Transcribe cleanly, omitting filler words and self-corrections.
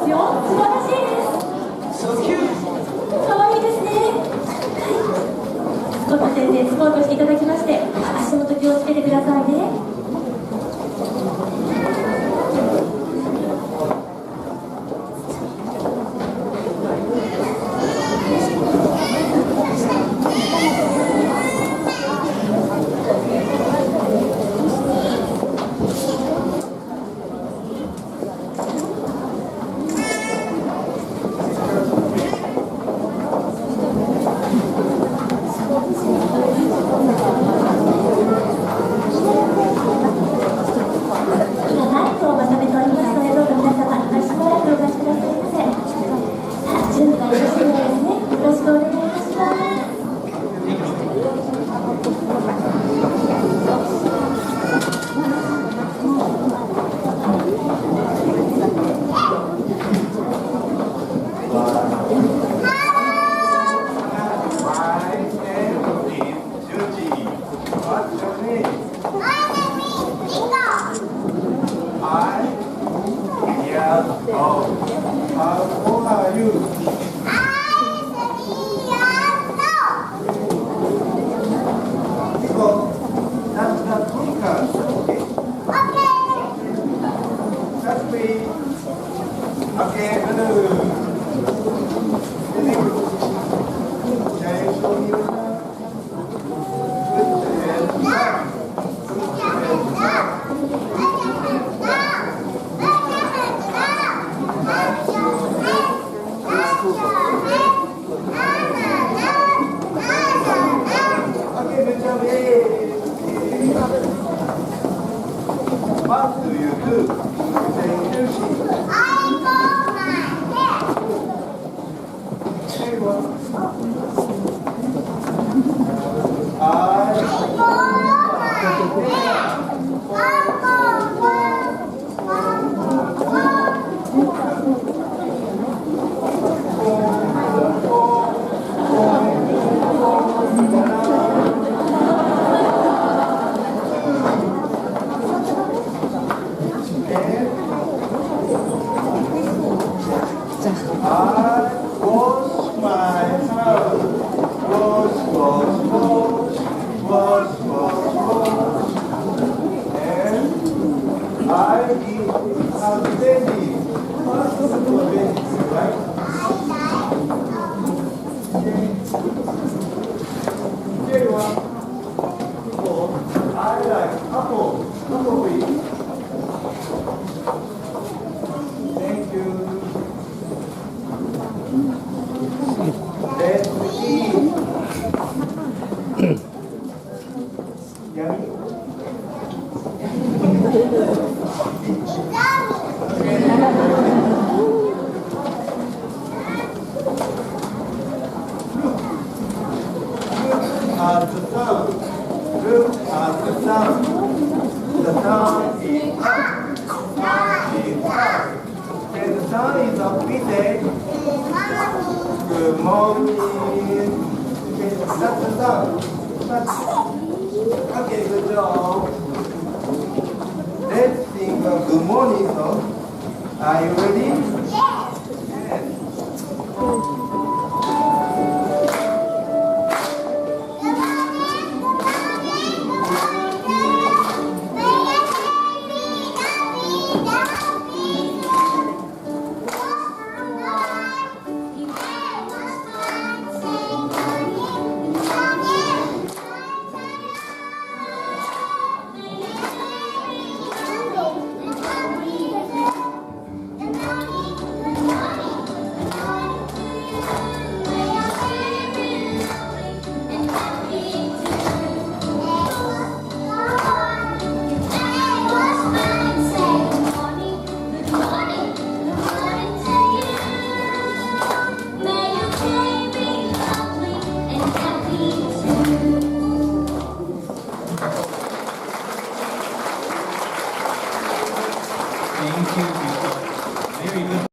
ますよ。素晴らしいです。可愛いですね。スコット先生、スコートしていただきまして、足元気をつけてくださいね。Okay, good job. Let's sing a good morning song. Are you ready? Yes.